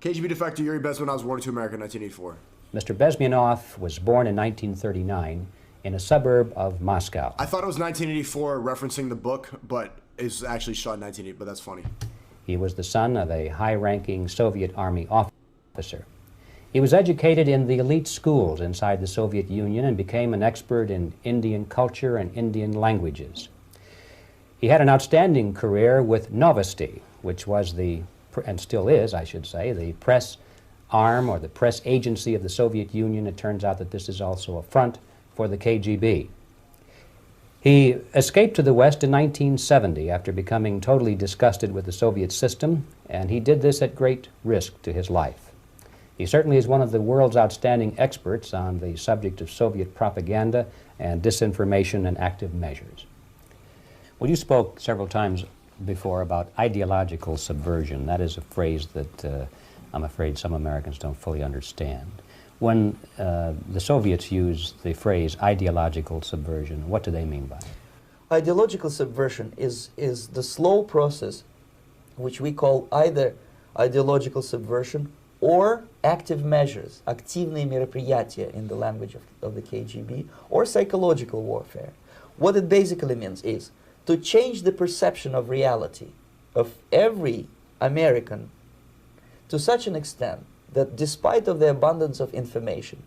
KGB defector Yuri Bezmenov was born to America in 1984. Mr. Bezmenov was born in 1939 in a suburb of Moscow. I thought it was 1984, referencing the book, but it's actually shot in 1980, but that's funny. He was the son of a high-ranking Soviet Army officer. He was educated in the elite schools inside the Soviet Union and became an expert in Indian culture and Indian languages. He had an outstanding career with Novosti, which was the, and still is, I should say, the press arm or the press agency of the Soviet Union. It turns out that this is also a front for the KGB. He escaped to the West in 1970 after becoming totally disgusted with the Soviet system, and he did this at great risk to his life. He certainly is one of the world's outstanding experts on the subject of Soviet propaganda and disinformation and active measures. Well, you spoke several times before about ideological subversion. That is a phrase that I'm afraid some Americans don't fully understand. When the Soviets use the phrase ideological subversion, what do they mean by it? Ideological subversion is the slow process which we call either ideological subversion or active measures, активные мероприятия in the language of the KGB, or psychological warfare. What it basically means is to change the perception of reality of every American to such an extent that despite of the abundance of information,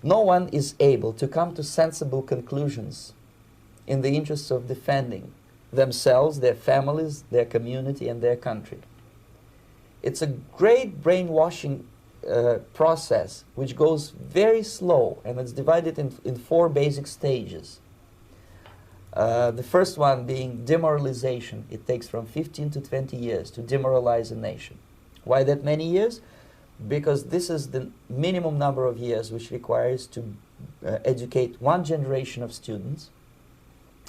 no one is able to come to sensible conclusions in the interests of defending themselves, their families, their community, and their country. It's a great brainwashing process which goes very slow, and it's divided in four basic stages. The first one being demoralization. It takes from 15 to 20 years to demoralize a nation. Why that many years? Because this is the minimum number of years which requires to educate one generation of students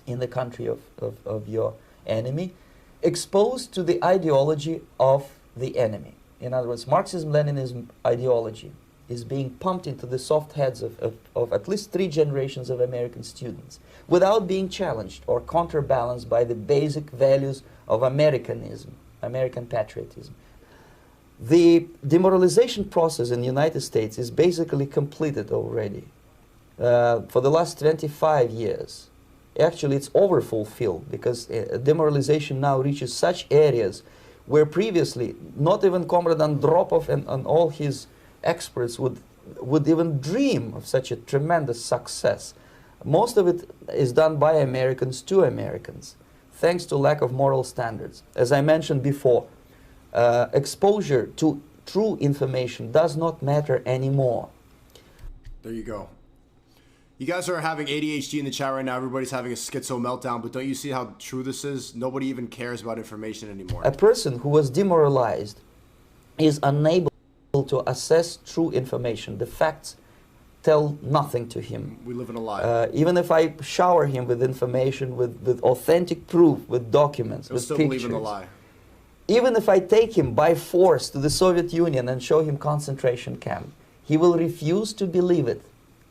in the country of your enemy, exposed to the ideology of the enemy. In other words, Marxism-Leninism ideology is being pumped into the soft heads of at least 3 generations of American students without being challenged or counterbalanced by the basic values of Americanism, American patriotism. The demoralization process in the United States is basically completed already. For the last 25 years, actually it's overfulfilled because demoralization now reaches such areas where previously not even Comrade Andropov and all his experts would even dream of such a tremendous success. Most of it is done by Americans to Americans, thanks to lack of moral standards. As I mentioned before, exposure to true information does not matter anymore. There you go. You guys are having ADHD in the chat right now. Everybody's having a schizo meltdown, but don't you see how true this is? Nobody even cares about information anymore. A person who was demoralized is unable to assess true information. The facts tell nothing to him. We live in a lie. Even if I shower him with information, with authentic proof, with documents, with still pictures. believe in the lie. Even if I take him by force to the Soviet Union and show him concentration camp, he will refuse to believe it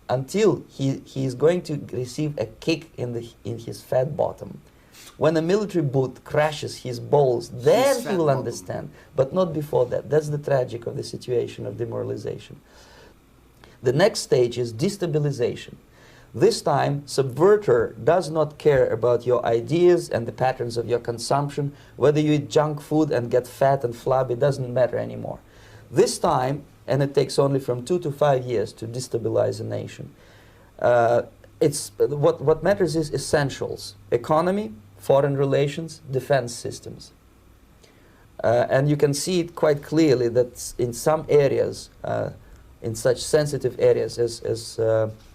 until he is going to receive a kick in his fat bottom. When a military boot crashes his balls, then he will understand, but not before that. That's the tragic of the situation of demoralization. The next stage is destabilization. This time, subverter does not care about your ideas and the patterns of your consumption. Whether you eat junk food and get fat and flabby, it doesn't matter anymore. This time, and it takes only from 2 to 5 years to destabilize a nation, what matters is essentials: economy, foreign relations, defense systems. And you can see it quite clearly that in some areas, in such sensitive areas as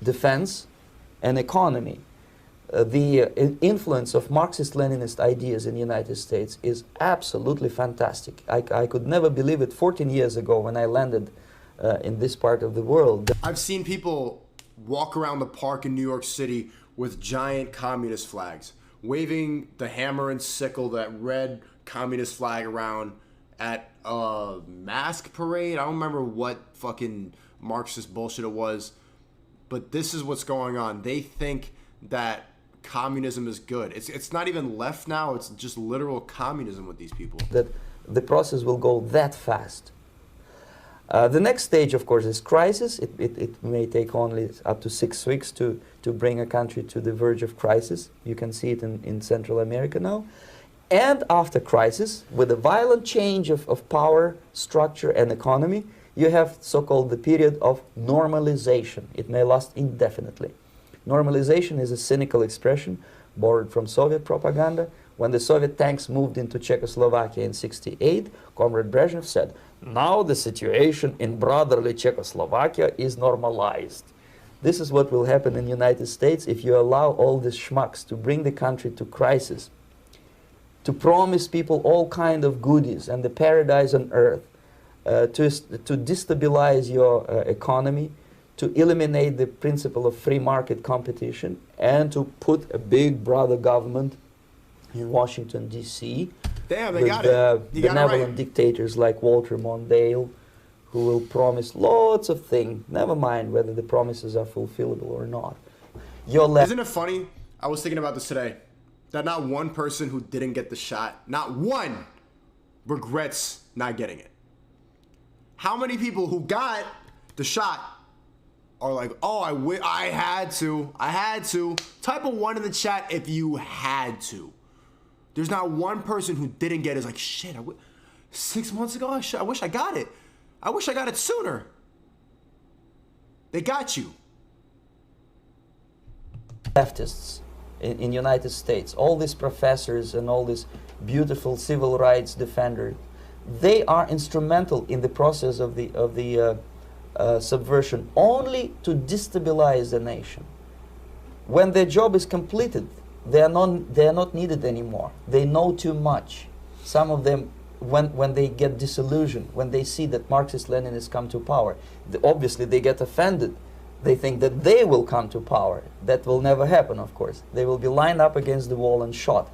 defense and economy, the influence of Marxist-Leninist ideas in the United States is absolutely fantastic. I could never believe it 14 years ago when I landed in this part of the world. I've seen people walk around the park in New York City with giant communist flags, waving the hammer and sickle, that red communist flag around at a mask parade. I don't remember what fucking Marxist bullshit it was, but this is what's going on. They think that communism is good. It's not even left now. It's just literal communism with these people. That the process will go that fast. The next stage, of course, is crisis. It may take only up to 6 weeks to bring a country to the verge of crisis. You can see it in Central America now. And after crisis, with a violent change of power, structure, and economy, you have so-called the period of normalization. It may last indefinitely. Normalization is a cynical expression borrowed from Soviet propaganda. When the Soviet tanks moved into Czechoslovakia in '68, Comrade Brezhnev said, "Now the situation in brotherly Czechoslovakia is normalized." This is what will happen in the United States if you allow all these schmucks to bring the country to crisis, to promise people all kind of goodies and the paradise on earth, to destabilize your economy, to eliminate the principle of free market competition, and to put a big brother government in Washington, D.C. Damn, they with got it. benevolent dictators like Walter Mondale, who will promise lots of things, never mind whether the promises are fulfillable or not. You're left. Isn't it funny? I was thinking about this today. That not one person who didn't get the shot, not one, regrets not getting it. How many people who got the shot are like, oh, I had to. Type a 1 in the chat if you had to. There's not one person who didn't get it. It's like, shit, 6 months ago, I wish I got it. I wish I got it sooner. They got you. Leftists in United States, all these professors and all these beautiful civil rights defenders, they are instrumental in the process of the subversion only to destabilize the nation. When their job is completed, they are not needed anymore. They know too much. Some of them, when they get disillusioned, when they see that Marxist-Leninists come to power, obviously they get offended. They think that they will come to power. That will never happen, of course. They will be lined up against the wall and shot.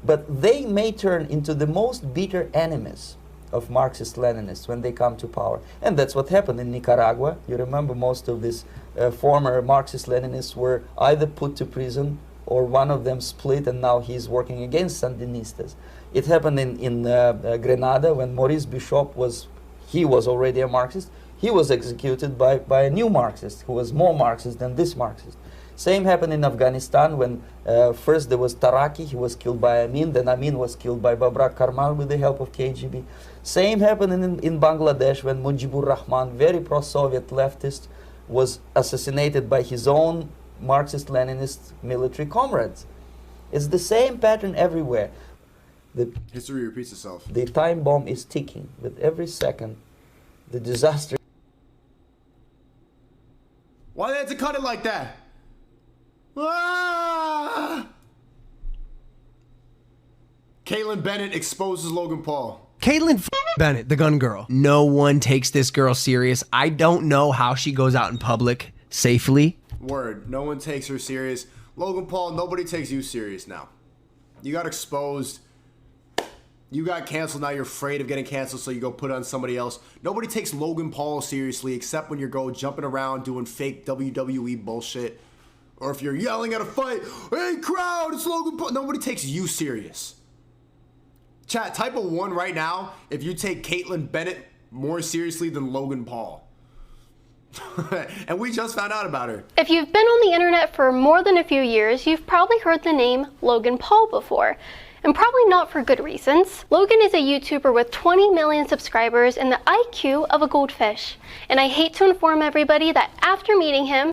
But they may turn into the most bitter enemies of Marxist-Leninists when they come to power. And that's what happened in Nicaragua. You remember most of these former Marxist-Leninists were either put to prison or one of them split, and now he's working against Sandinistas. It happened in Grenada when Maurice Bishop was already a Marxist. He was executed by a new Marxist who was more Marxist than this Marxist. Same happened in Afghanistan when first there was Taraki, he was killed by Amin, then Amin was killed by Babrak Karmal with the help of KGB. Same happened in Bangladesh when Mujibur Rahman, very pro-Soviet leftist, was assassinated by his own Marxist-Leninist military comrades. It's the same pattern everywhere. History repeats itself. The time bomb is ticking with every second. The disaster. Why they had to cut it like that? Ah! Caitlin Bennett exposes Logan Paul. Caitlin Bennett, the gun girl. No one takes this girl serious. I don't know how she goes out in public safely. Word. No one takes her serious. Logan Paul, nobody takes you serious now. You got exposed. You got canceled. Now you're afraid of getting canceled, so you go put it on somebody else. Nobody takes Logan Paul seriously except when you're jumping around doing fake WWE bullshit. Or if you're yelling at a fight, hey crowd, it's Logan Paul. Nobody takes you serious. Chat, type a 1 right now if you take Caitlin Bennett more seriously than Logan Paul. And we just found out about her. If you've been on the internet for more than a few years, you've probably heard the name Logan Paul before. And probably not for good reasons. Logan is a YouTuber with 20 million subscribers and the IQ of a goldfish. And I hate to inform everybody that after meeting him,